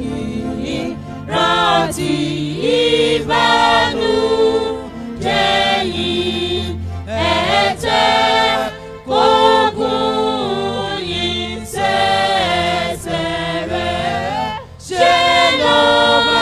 yìí rántí ìbànújẹ́ yìí ẹ̀tẹ́ kógun yìí ṣẹ̀ṣẹ̀ rẹ̀ ṣe lọ́ba.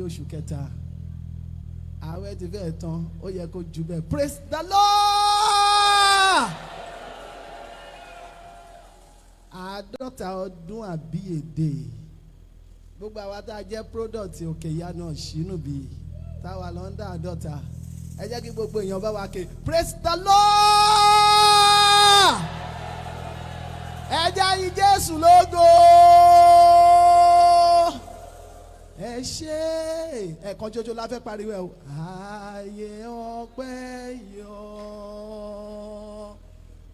Oṣù kẹta àwẹ̀ ti fẹ́ tán ó yẹ kó jù bẹ́ẹ̀. Praise the Lord. Àádọ́ta ọdún Abiye Day gbogbo àwa tá a jẹ́ product okeiyanu Oshinubi táwa lọ́ndà àádọ́ta ẹ jẹ́ kí gbogbo èèyàn bá wa ké praise the Lord. Ẹ jẹ́ yìn Jésù lógo. Ẹ ṣé ẹ̀kan jọjọ la fẹ́ pariwo ẹ̀ o. Ayé ọpẹ́ yọ.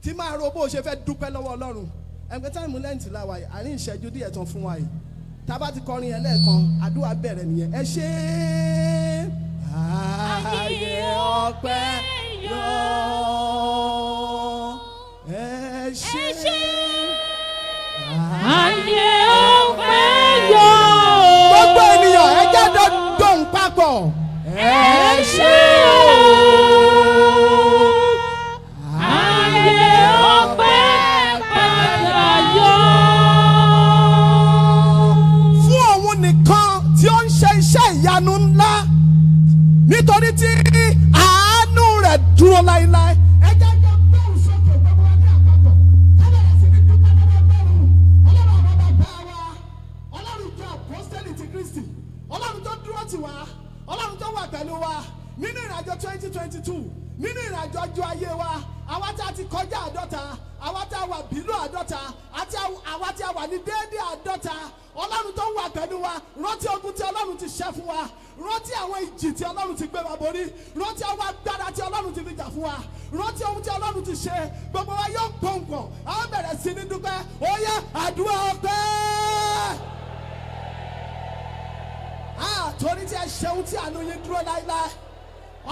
Tí máa ro bó o ṣe fẹ́ dúpẹ́ lọ́wọ́ Ọlọ́run. Ẹgbẹ́ táìmù lẹ́ǹtì láwa yìí, àní ìṣẹ́jú díẹ̀ tán fún wa yìí. Tá bá ti kọrin yẹn lẹ́ẹ̀kan, àdúrà bẹ̀rẹ̀ nìyẹn. Ẹ ṣé ayé ọpẹ́ yọ. Ẹ ṣé ayé ọpẹ́ yọ. Gbogbo ènìyàn ẹ jẹ́ dọ̀n papọ̀. Ẹ ṣé ayé ọpẹ́ padà yọ. Fún òun nìkan tí ó ń ṣe iṣẹ́ ìyanu ńlá nítorí tí àánú rẹ̀ dúró láéláé. Ẹ jẹ́ kí ọgbọ́n sókè gbogbo ní àpapọ̀. Ẹ bẹ̀rẹ̀ sí ní dúpẹ́ lọ́wọ́ Ọlọ́run. Ọlọ́run àwọn bàbá wa, Ọlọ́run ìjọ Apostolic ti Kristi, Ọlọ́run tó dúró tọ́jú ayé wa àwa tí a ti kọjá 50 àwa tí a wà bílò 50 àti àwa tí a wà ní déédéé 50 Ọlọ́run tó wà pẹ̀lú wa rántí ogun tí Ọlọ́run ti ṣẹ́ fún wa rántí àwọn ìjì tí Ọlọ́run ti gbé wa borí rántí àwọn agbára tí Ọlọ́run ti fi jà fún wa rántí ohun tí Ọlọ́run ti ṣe gbogbo wa yóò gbọ̀ngbọ̀n àwọn bẹ̀rẹ̀ sí ní dúpẹ́ ó yá àdúrà ọpẹ́. Torí tí ẹ ṣeun tí àánú yín dúró láíláí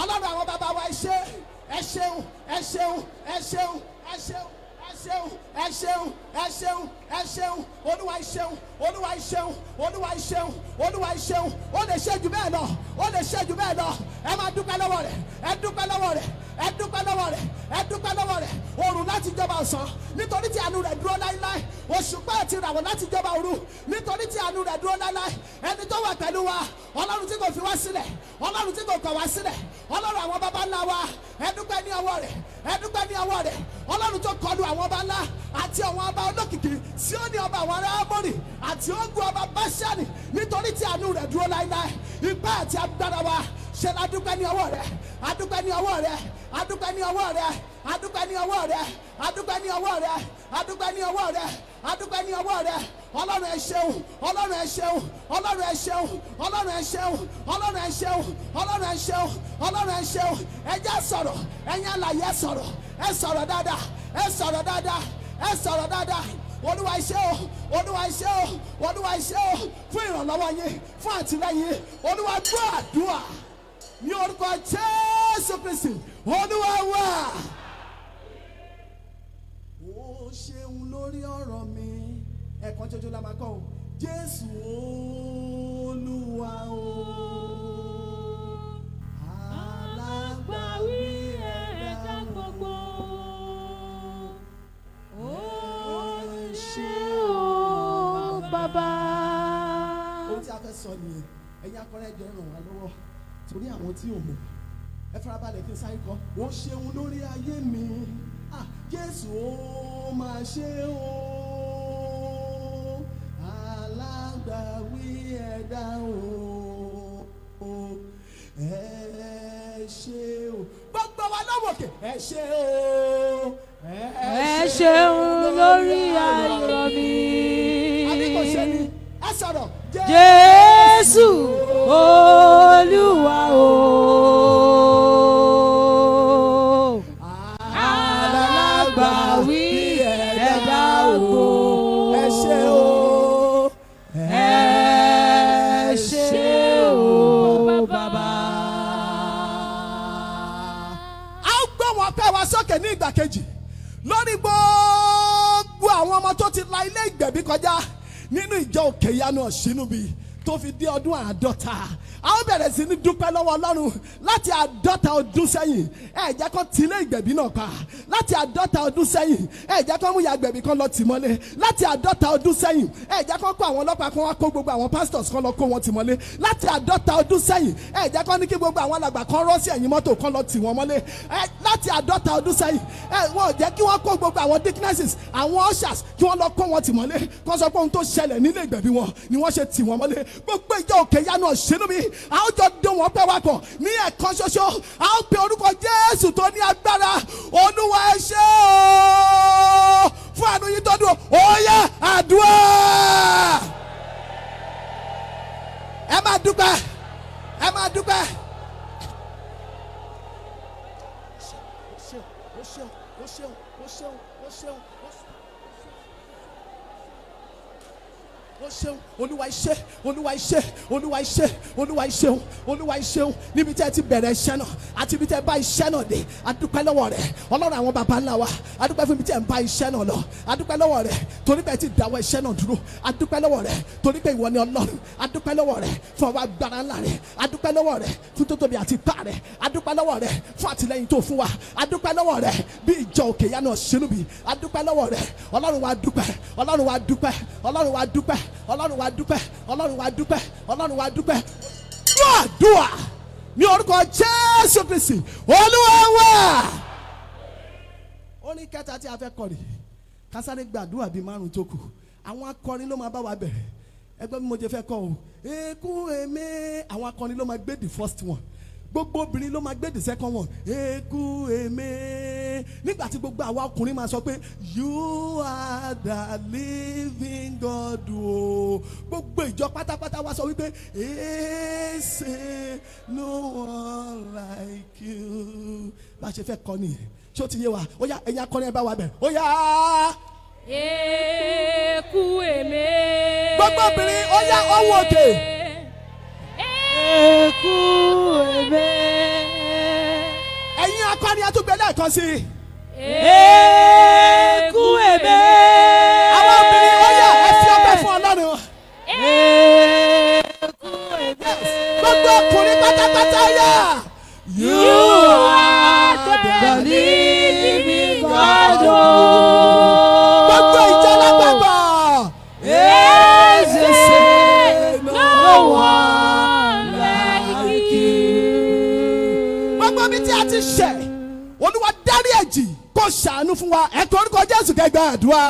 Ọlọ́run àwọn bàbá wa ẹ ṣeun ẹ ṣeun ẹ ṣeun ẹ ṣeun ẹ ṣeun ẹ ṣeun ẹ ṣeun ẹ ṣeun Olúwa ẹ ṣeun Olúwa ẹ ṣeun Olúwa ẹ ṣeun Olúwa ẹ ṣeun ó lè ṣe jù bẹ́ẹ̀ lọ ó lè ṣe jù bẹ́ẹ̀ lọ ẹ máa dúpẹ́ lọ́wọ́ rẹ̀ ẹ dúpẹ́ lọ́wọ́ rẹ̀ ẹ dúpẹ́ lọ́wọ́ rẹ̀ ẹ dúpẹ́ lọ́wọ́ rẹ̀ òrùn láti jọba ọ̀sán nítorí tí àánú rẹ̀ dúró láíláí òṣùpá àti ìràwọ̀ láti jọba òru nítorí tí àánú rẹ̀ dúró láíláí ẹni tó wà pẹ̀lú wa Ọlọ́run tí kò fi wá sílẹ̀ Ọlọ́run tí kò kọ̀ wá sílẹ̀ Ọlọ́run àwọn baba ńlá wa ẹ dúpẹ́ ní ọwọ́ rẹ̀ ẹ dúpẹ́ ní ọwọ́ rẹ̀ Ọlọ́run tó kọlu àwọn ọba ńlá àti àwọn ọba olókìkí Síónì ọba àwọn ará Ámórì àti Ogun ọba Báṣánì nítorí tí àánú rẹ̀ dúró láíláí ipá àti agbára wa ṣe la dúpẹ́ ní ọwọ́ rẹ̀ adúpẹ́ ní ọwọ́ rẹ̀ adúpẹ́ ní ọwọ́ rẹ̀ adúpẹ́ ní ọwọ́ rẹ̀ adúpẹ́ ní ọwọ́ rẹ̀ adúpẹ́ ní ọwọ́ rẹ̀ adúpẹ́ ní ọwọ́ rẹ̀ Ọlọ́run ẹ ṣeun Ọlọ́run ẹ ṣeun Ọlọ́run ẹ ṣeun Ọlọ́run ẹ ṣeun Ọlọ́run ẹ ṣeun Ọlọ́run ẹ ṣeun Ọlọ́run ẹ ṣeun ẹ jẹ́ sọ̀rọ̀ ẹ̀yin alààyè ẹ sọ̀rọ̀ dáadáa ẹ sọ̀rọ̀ dáadáa ẹ sọ̀rọ̀ dáadáa Olúwa ẹ ṣé o Olúwa ẹ ṣé o Olúwa ẹ ṣé o fún ìrànlọ́wọ́ yín fún àtìlẹ́yìn Olúwa gbọ́ àdúrà ní orúkọ Jésù Kristi Olúwa wa. Ó ṣeun lórí ọ̀rọ̀ mi ẹ̀kan ṣoṣo la máa kọ́ o Jésù Olúwa o alágbàwí ẹ̀dá gbogbo ó ṣe o bàbá. Ohun tí a fẹ́ sọ nìyẹn ẹ̀yin akọrin ẹ̀jọ̀ ràn wá lọ́wọ́ torí àwọn tí ò mọ̀ ẹ farabalẹ̀ kí n sáré kọ́ wọ́n ṣeun lórí ayé mi Jésù ó máa ṣe o alágbàwí ẹ̀dá o ẹ ṣe o gbogbo wa lọ́wọ́ òkè ẹ ṣe o ẹ ṣeun lórí ayé mi àbí kò ṣe ni ẹ sọ̀rọ̀ Jésù Olúwa o alágbàwí ẹ̀dá o ẹ ṣe o ẹ ṣe o bàbá. A ó gbọ́ wọn pẹ́ wá sókè ní ìgbà kejì lórí gbogbo àwọn ọmọ tó ti la ilé ìgbẹ̀bí kọjá nínú ìjọ okeiyanu Oshinubi tó fi dé ọdún 50 a ó bẹ̀rẹ̀ sí ní dúpẹ́ lọ́wọ́ Ọlọ́run láti 50 ọdún sẹ́yìn ẹ jẹ́ kó ti ilé ìgbẹ̀bí náà pa láti 50 ọdún sẹ́yìn ẹ jẹ́ kó mú ìyá ìgbẹ̀bí kan lọ tì mọ́lé láti 50 ọdún sẹ́yìn ẹ jẹ́ kó kó àwọn ọlọ́pàá kan wá kó gbogbo àwọn pastors kan lọ kó wọn tì mọ́lé láti 50 ọdún sẹ́yìn ẹ jẹ́ kó ní kí gbogbo àwọn alàgbà kan rọ́ sí ẹ̀yìn mọ́tò kan lọ tì wọ́n mọ́lé láti 50 ọdún sẹ́yìn wọ́n jẹ́ kí wọ́n kó gbogbo àwọn deaconesses àwọn ushers kí wọ́n lọ kó wọn tì mọ́lé kó sọ pé ohun tó ṣẹlẹ̀ nílé ìgbẹ̀bí wọn ni wọ́n ṣe tì wọ́n mọ́lé gbogbo ìjọ okeiyanu Oshinubi a ó jọ dún wọn pẹ́ wá pọ̀ ní ẹ̀kan ṣoṣo a ó pe orúkọ Jésù tó ní agbára Olúwa ẹ ṣé o fún àánú yín tó dùn ó yá àdúrà ẹ máa dúpẹ́ ẹ máa dúpẹ́. O ṣeun o ṣeun o ṣeun o ṣeun o ṣeun Olúwa iṣẹ́ Olúwa iṣẹ́ Olúwa iṣẹ́ Olúwa iṣẹ́ Olúwa iṣẹ́ níbi tí ẹ ti bẹ̀rẹ̀ iṣẹ́ náà àti ibi tí ẹ bá iṣẹ́ náà dé adúpẹ́ lọ́wọ́ rẹ̀ Ọlọ́run àwọn baba ńlá wa adúpẹ́ fún ibi tí ẹ ń bá iṣẹ́ náà lọ adúpẹ́ lọ́wọ́ rẹ̀ torí pé ẹ ti dáwọ́ iṣẹ́ náà dúró adúpẹ́ lọ́wọ́ rẹ̀ torí pé ìwọ ni Ọlọ́run adúpẹ́ lọ́wọ́ rẹ̀ fún ọwọ́ agbára ńlá rẹ̀ adúpẹ́ lọ́wọ́ rẹ̀ fún tótóbi àti ipá rẹ̀ adúpẹ́ lọ́wọ́ rẹ̀ fún àtìlẹ́yìn tó fún wa adúpẹ́ lọ́wọ́ rẹ̀ bí ìjọ okeiyanu Oshinubi adúpẹ́ lọ́wọ́ rẹ̀ Ọlọ́run wa dúpẹ́ Ọlọ́run wa dúpẹ́ Ọlọ́run wa dúpẹ́ Ọlọ́run wa dúpẹ́ Ọlọ́run wa dúpẹ́ Ọlọ́run wa dúpẹ́ dúà ní orúkọ Jésù Kristi Olúwa wa. Orin kẹta tí a fẹ́ kọrin kásáré gbàdúrà bíi 5 tó kù àwọn akọrin ló máa bá wa bẹ̀rẹ̀ ẹgbẹ́ bí mo jẹ fẹ́ kọ́ o ekú èmi àwọn akọrin ló máa gbé the first one gbogbo obìnrin ló máa gbé the second one eku eme nígbà tí gbogbo àwa ọkùnrin máa sọ pé you are the living God o gbogbo ìjọ pátápátá wá sọ wípé say no one like you bá ṣe fẹ́ kọ́ nìyẹn ṣé ó ti yé wa ó yá ẹ̀yin akọrin ẹ bá wa bẹ̀ ó yá. eku eme. gbogbo obìnrin ó yá ọwọ́ òkè. eku eme. ẹ̀yin akọrin àtúgbẹ́ lẹ́ẹ̀kan sí i. eku eme. àwọn obìnrin ó yá ẹ fi ọpẹ́ fún Ọlọ́run. eku eme. gbogbo ọkùnrin pátápátá yá. You are the living God. gbogbo ìjọ lápapọ̀. No one like you. gbogbo mi tí a ti ṣẹ̀ Olúwa dárí ẹ̀jì kó ṣàánú fún wa ẹ kọ orúkọ Jésù kẹ́ gbàdúrà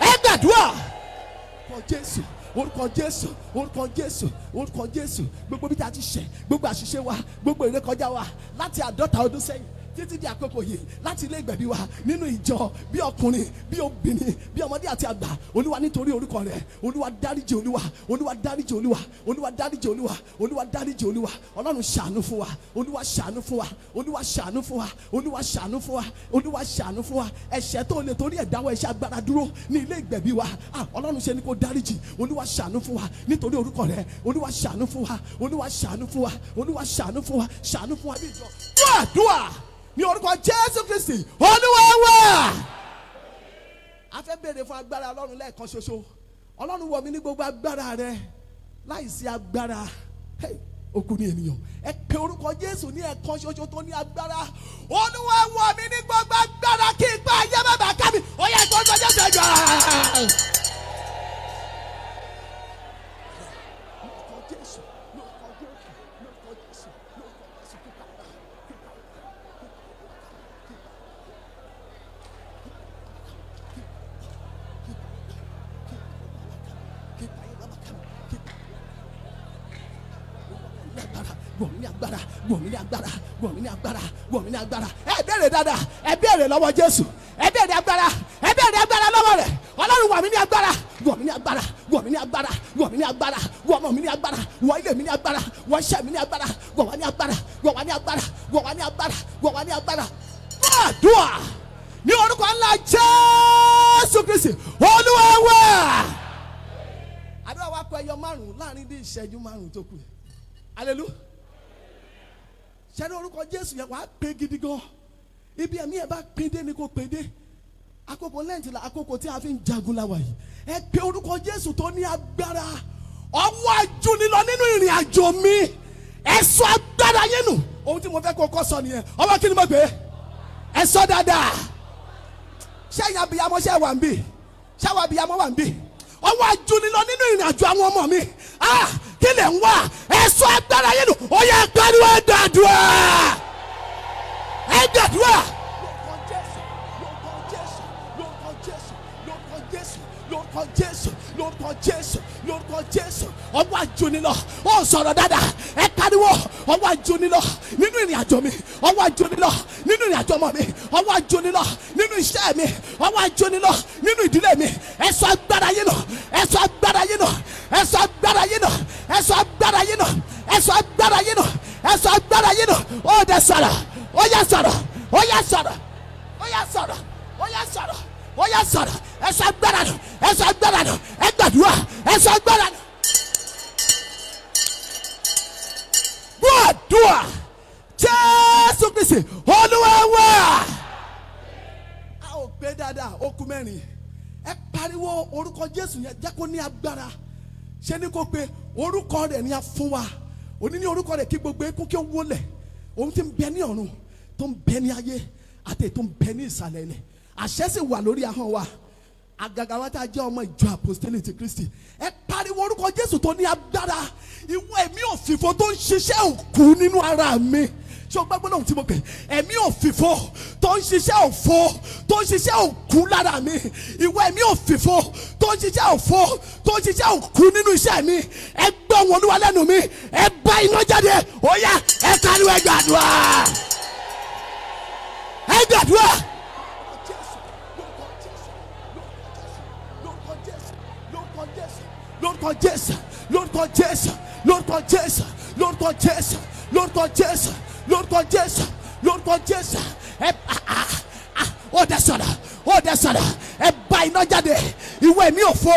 ẹ gbàdúrà orúkọ Jésù orúkọ Jésù orúkọ Jésù orúkọ Jésù gbogbo bí tí a ti ṣẹ̀ gbogbo àṣìṣe wa gbogbo ìrékọjá wa láti 50 ọdún sẹ́yìn títí di àkókò yìí láti ilé ìgbẹ̀bí wa nínú ìjọ bí ọkùnrin bí obìnrin bí ọmọdé àti àgbà Olúwa nítorí orúkọ rẹ̀ Olúwa dáríjì Olúwa Olúwa dáríjì Olúwa Olúwa dáríjì Olúwa Olúwa dáríjì Olúwa Ọlọ́run ṣàánú fún wa Olúwa ṣàánú fún wa Olúwa ṣàánú fún wa Olúwa ṣàánú fún wa Olúwa ṣàánú fún wa ẹ̀ṣẹ̀ tó lè torí ẹ̀dáwọ́ ẹ̀ṣẹ̀ agbára dúró ní ilé ìgbẹ̀bí wa Ọlọ́run ṣe ni kó dáríjì Olúwa ṣàánú fún wa nítorí orúkọ rẹ̀ Olúwa ṣàánú fún wa Olúwa ṣàánú fún wa Olúwa ṣàánú fún wa ṣàánú fún wa bí ìjọ dúà ní orúkọ Jésù Kristi Olúwa wa. a fẹ́ béèrè fún agbára Ọlọ́run lẹ́ẹ̀kan ṣoṣo Ọlọ́run wọ̀ mí ní gbogbo agbára rẹ láìsí agbára okùn ní ènìyàn ẹ pe orúkọ Jésù ní ẹ̀kan ṣoṣo tó ní agbára Olúwa wọ̀ mí ní gbogbo agbára kí ipa ayé má bàa ká mi ó yẹ kó orúkọ Jésù ẹ gbà. Wọ̀ mí ní agbára, wọ̀ mí ní agbára, wọ̀ mí ní agbára, wọ̀ mí ní agbára. Ẹ béèrè dáadáa, ẹ béèrè lọ́wọ́ Jésù, ẹ béèrè agbára lọ́wọ́ rẹ̀. Ọlọ́run wọ̀ mí ní agbára, wọ̀ mí ní agbára, wọ̀ mí ní agbára, wọ̀ mí ní agbára, wọ̀ ọmọ mi ní agbára, wọ̀ ilé mi ní agbára, wọ̀ iṣẹ́ mi ní agbára, wọ̀ wá ní agbára, wọ̀ wá ní agbára, wọ̀ wá ní agbára, wọ̀ wá ní agbára. Àdúrà ní orúkọ ńlá Jésù Kristi, Olúwa wa. Àdúrà wa kọ ẹyọ márùn-ún láàrin bí ìṣẹ́jú márùn-ún tó kù. Hallelujah. Ṣé orúkọ Jésù yẹn wàá pé gidi gan ibi ẹ̀mí ẹ̀ bá pín dé ni kò pín dé àkókò lẹ́ǹtì la àkókò tí a fi ń jagun la wà yìí ẹ pé orúkọ Jésù tó ní agbára ọwọ́ ajúnilọ nínú ìrìn àjò mi ẹ sọ agbára yẹn nù ohun tí mo fẹ́ kó kọ́ sọ nìyẹn ọwọ́ kí ni mo gbé ẹ sọ dáadáa ṣé ìyá abiyamọ ṣe wà ń bì ṣé àwọn abiyamọ wà ń bì ọwọ́ ajúnilọ nínú ìrìn àjò àwọn ọmọ mi kí lè ń wá ẹ sọ agbára yẹn nù ó yẹ gbàdúrà gbàdúrà ẹ gbàdúrà. lórúkọ Jésù lórúkọ Jésù lórúkọ Jésù ọwọ́ ajúnilọ ó sọ̀rọ̀ dáadáa ẹ pariwo ọwọ́ ajúnilọ nínú ìrìn àjò mi ọwọ́ ajúnilọ nínú ìrìn àjò ọmọ mi ọwọ́ ajúnilọ nínú iṣẹ́ mi ọwọ́ ajúnilọ nínú ìdílé mi ẹ sọ agbára yín nù ẹ sọ agbára yín nù ẹ sọ agbára yín nù ẹ sọ agbára yín nù ẹ sọ agbára yín nù ẹ sọ agbára yín nù ó dẹ sọ̀rọ̀ ó yá sọ̀rọ̀ ó yá sọ̀rọ̀ ó yá sọ̀rọ̀ ó yá sọ̀rọ̀ ó yá sọ̀rọ̀ ẹ sọ agbára nù ẹ sọ agbára nù ẹ gbàdúrà ẹ sọ agbára nù. Gbàdúrà Jésù Kristi Olúwa wa. a ò gbé dáadáa ó kú mẹ́rin ẹ pariwo orúkọ Jésù yẹn jẹ́ kó ní agbára ṣé ní kó pe orúkọ rẹ̀ ní a fún wa òní ní orúkọ rẹ̀ kí gbogbo ekú kí ó wólẹ̀ ohun tí ń bẹ ní ọ̀run tó ń bẹ ní ayé àti tó ń bẹ ní ìsàlẹ̀ ilẹ̀ àṣẹ sì wà lórí ahọ́n wa àgàgà wa tá a jẹ́ ọmọ ìjọ Apostolic ti Kristi ẹ pariwo pariwo orúkọ Jésù tó ní agbára. Ìwọ ẹ̀mí òfìfo tó ń ṣiṣẹ́ òkú nínú ara mi. Ṣé o gbàgbọ́ náà tí mo pè? Ẹ̀mí òfìfo tó ń ṣiṣẹ́ òfo, tó ń ṣiṣẹ́ òkú lára mi. Ìwọ ẹ̀mí òfìfo tó ń ṣiṣẹ́ òfo, tó ń ṣiṣẹ́ òkú nínú iṣẹ́ mi. Ẹ gbọ́ wọn Olúwa lẹ́nu mi. Ẹ bá iná jáde. Ó yá, ẹ pariwo ẹ gbàdúrà. Ẹ gbàdúrà. Lórúkọ Jésù, lórúkọ Jésù, lórúkọ Jésù, lórúkọ Jésù, lórúkọ Jésù, lórúkọ Jésù, lórúkọ Jésù. Ó dẹ sọ̀rọ̀, ẹ bá iná jáde. Ìwọ ẹ̀mí òfo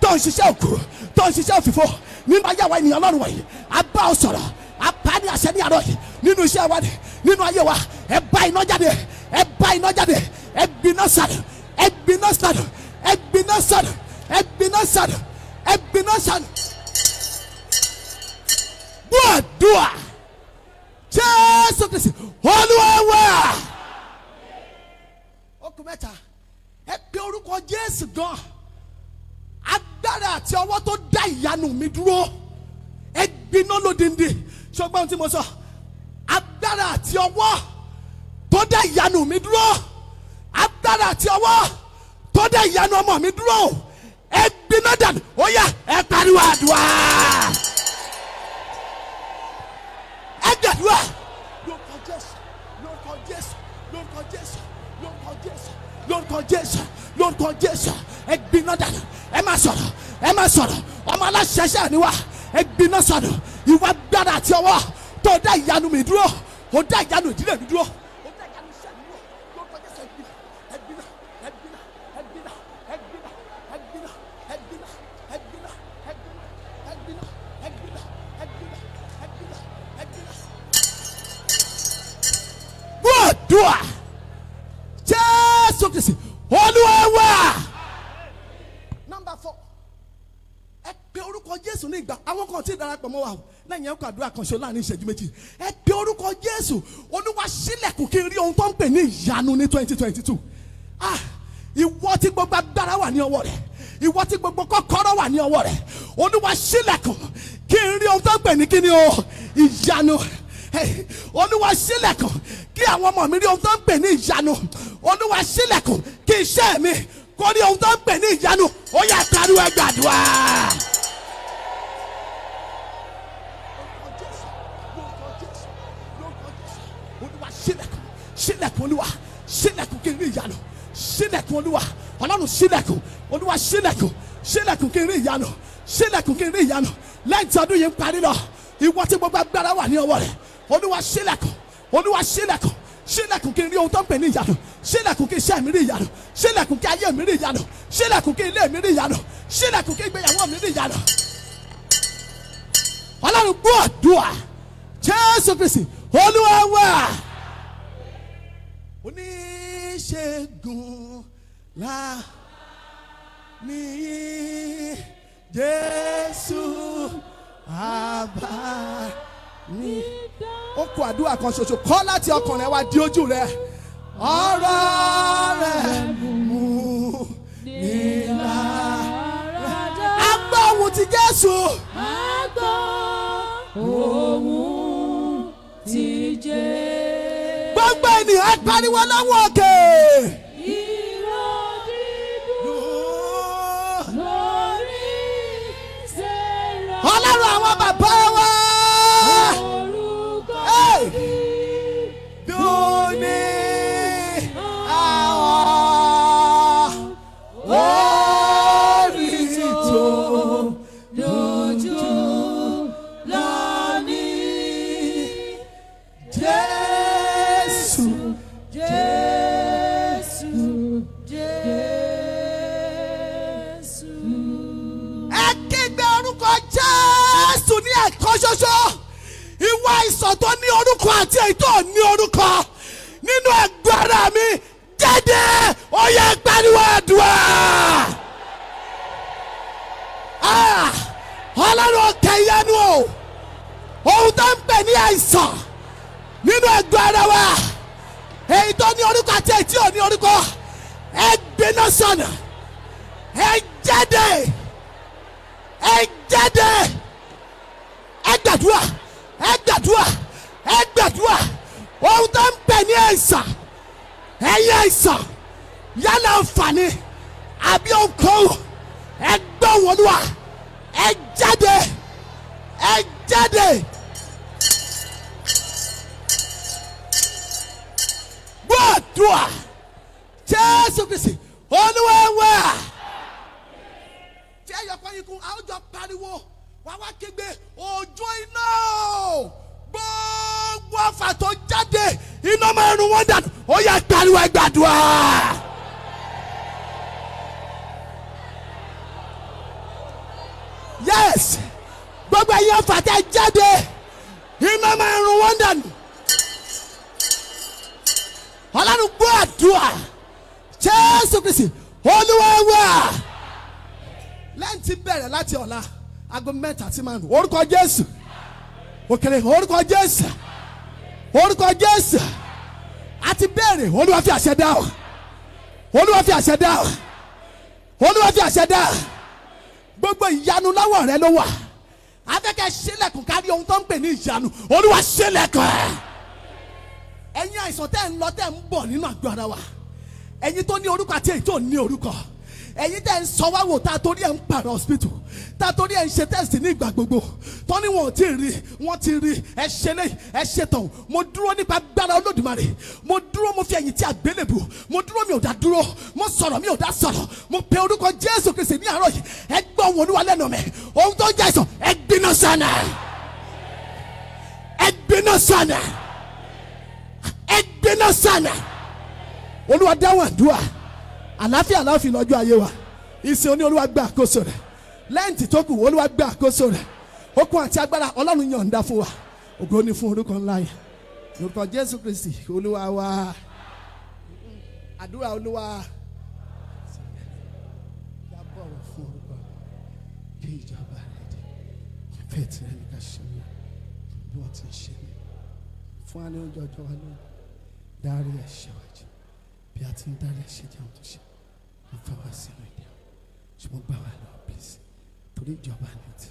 tó ń ṣiṣẹ́ òkú, tó ń ṣiṣẹ́ òfìfo nínú ayé wa ènìyàn Ọlọ́run wọ̀nyí. A bá ọ sọ̀rọ̀, a pa ní àṣẹ ní àárọ̀ yìí nínú iṣẹ́ wa ni, nínú ayé wa. Ẹ bá iná jáde, ẹ bá iná jáde, ẹ gbiná sànù, ẹ gbiná sànù, ẹ gbiná sànù, ẹ gbiná sànù, ẹ gbiná sànù. Gbàdúrà Jésù Kristi Olúwa wa. Okùn mẹ́ta, ẹ pe orúkọ Jésù gan. Agbára àti ọwọ́ tó dá ìyanu mi dúró, ẹ gbiná lódindi. Ṣùgbọ́n ohun tí mo sọ, agbára àti ọwọ́ tó dá ìyanu mi dúró, agbára àti ọwọ́ tó dá ìyanu ọmọ mi dúró, ẹ gbiná dànù. Ó yá, ẹ pariwo àdúrà. Ẹ gbàdúrà. Lórúkọ Jésù, lórúkọ Jésù, lórúkọ Jésù, lórúkọ Jésù, lórúkọ Jésù, lórúkọ Jésù. Ẹ gbiná dànù. Ẹ má sọ̀rọ̀, ẹ má sọ̀rọ̀. Ọmọ aláṣẹṣẹ ni wá. Ẹ gbiná sọ̀rọ̀. Ìwà agbára àti ọwọ́ tó dá ìyanu mi dúró, ó dá ìyanu ìdílé mi dúró. Dua Jésù Kristi Olúwa wa. Number 4, ẹ pe orúkọ Jésù ní ìgbà. Àwọn kan tí darapọ̀ mọ́ wa o lẹ́yìn ẹ̀kọ́ àdúrà kan ṣe láàrin ìṣẹ́jú méjì. Ẹ pe orúkọ Jésù. Olúwa ṣílẹ̀kùn kí n rí ohun tó ń pè ní ìyanu ní 2022. Ìwọ tí gbogbo agbára wà ní ọwọ́ rẹ̀, ìwọ tí gbogbo kọ́kọ́rọ́ wà ní ọwọ́ rẹ̀, Olúwa ṣílẹ̀kùn kí n rí ohun tó ń pè ní kíni o ìyanu. Olúwa ṣílẹ̀kùn kí àwọn ọmọ mi rí ohun tó ń pè ní ìyanu. Olúwa ṣílẹ̀kùn kí iṣẹ́ mi kó rí ohun tó ń pè ní ìyanu. Ó yá, pariwo ẹ gbàdúrà. Olúwa ṣílẹ̀kùn, ṣílẹ̀kùn Olúwa, ṣílẹ̀kùn kí n rí ìyanu. Ṣílẹ̀kùn Olúwa, Ọlọ́run ṣílẹ̀kùn, Olúwa ṣílẹ̀kùn, ṣílẹ̀kùn kí n rí ìyanu, ṣílẹ̀kùn kí n rí ìyanu. Lẹ́yìn tí ọdún yìí ń parí lọ, ìwọ tí gbogbo agbára wà ní ọwọ́ rẹ̀, Olúwa ṣílẹ̀kùn, Olúwa ṣílẹ̀kùn, ṣílẹ̀kùn kí n rí ohun tó ń pè ní ìyanu, ṣílẹ̀kùn kí iṣẹ́ mi rí ìyanu, ṣílẹ̀kùn kí ayé mi rí ìyanu, ṣílẹ̀kùn kí ilé mi rí ìyanu, ṣílẹ̀kùn kí ìgbéyàwó mi rí ìyanu. Ọlọ́run gbọ́ àdúrà Jésù Kristi Olúwa wa. Oníṣègùn la ní Jésù àbá mi. Ó kù àdúrà kan ṣoṣo kọ́ láti ọkàn rẹ wá di ojú rẹ. Ọ̀rọ̀ rẹ̀ mú mi lára. A gbọ́ ohùn ti Jésù. A gbọ́ ohùn ti Jésù. Gbogbo ènìyàn ẹ pariwo lọ́wọ́ òkè. Ìró dídùn lórí Sẹ́rà. Ọlọ́run àwọn bàbá wa. Ìwà ìsàn tó ní orúkọ àti èyí tó ní orúkọ nínú agbára mi jáde. Ó yá, pariwo àdúrà. Ọlọ́run okeiyanu o, ohun tó ń pè ní àìsàn nínú agbára wa, èyí tó ní orúkọ àti èyí tí ò ní orúkọ, ẹ gbiná sọnù, ẹ jáde, ẹ àìsàn yálà àǹfààní àbí òǹkọ́ ẹ gbọ́ wọn lúwa ẹ jáde ẹ jáde. Gbọ́dọ̀ Jésù Kristi Olúwa wa. Tí ẹ yọ pé ikú àwùjọ pariwo wá wá kígbe òjò iná gbogbo ọfà tó jáde iná máa run wọ́n dànù ó yá pariwo ẹ gbàdúrà. Yes gbogbo ẹ̀yin ọfà tẹ́ jáde iná máa run wọ́n dànù. Ọlọ́run gbọ́ àdúrà Jésù Kristi Olúwa wa. Lẹ́yìn tí bẹ̀rẹ̀ láti ọ̀la aago 3:00 orúkọ Jésù òkèlè orúkọ Jésù orúkọ Jésù àti bẹ̀rẹ̀ Olúwa fi àṣẹ dá o Olúwa fi àṣẹ dá o Olúwa fi àṣẹ dá gbogbo ìyanu lọ́wọ́ rẹ ló wà afẹ́kẹ́ ṣílẹ̀kùn kárí ohun tó ń pè ní ìyanu Olúwa ṣílẹ̀kùn ẹ̀. Ẹ̀yin àìsàn tẹ́ ń lọ tẹ́ ń bọ̀ nínú àgọ́ ara wa ẹ̀yin tó ní orúkọ àti èyí tó ní orúkọ ẹ̀yin tẹ́ ń sọ wá wò tá a torí ẹ̀ ń pààrọ̀ hospital tá a torí ẹ̀ ń ṣe test ní ìgbà gbogbo tó ní wọn ò tí ì rí wọn ti rí ẹ ṣe lé ẹ ṣe tán mo dúró nípa agbára Olódùmarè mo dúró mo fi ẹ̀yìn tí àgbélébù mo dúró mi ò dá dúró mo sọ̀rọ̀ mi ò dá sọ̀rọ̀ mo pe orúkọ Jésù Kristi ní àárọ̀ yìí ẹ gbọ́ ohùn Olúwa lẹ́nu mi ohun tó ń jẹ́ àìsàn ẹ gbiná sànà ẹ gbiná sànà ẹ gbiná sànà Olúwa dáhùn àdúrà àlàáfíà láàfin lọ́jọ́ ayé wa ìsìn oní Olúwa gba àkóso rẹ̀ lẹ́ǹtì tó kù Olúwa gba àkóso rẹ̀ okun àti agbára Ọlọ́run yọ̀ǹda fún wa ògo ni fún orúkọ ńlá yẹn orúkọ Jésù Kristi Olúwa wa àdúrà Olúwa yàbọ̀wọ̀ fún orúkọ kí ìjọba rẹ̀ dé ìfẹ́ tirẹ̀ ní ká ṣe mí bí wọ́n ti ń ṣe mí fún wa ní oúnjẹ ọjọ́ wa náà dárí ẹ̀ṣẹ̀ wa jì bí a ti ń dárí ẹ̀ṣẹ̀ jẹun tó ṣe wọ́n fẹ́ wá sínú ìdí ṣùgbọ́n gbà wá lọ bí sí torí ìjọba ni ti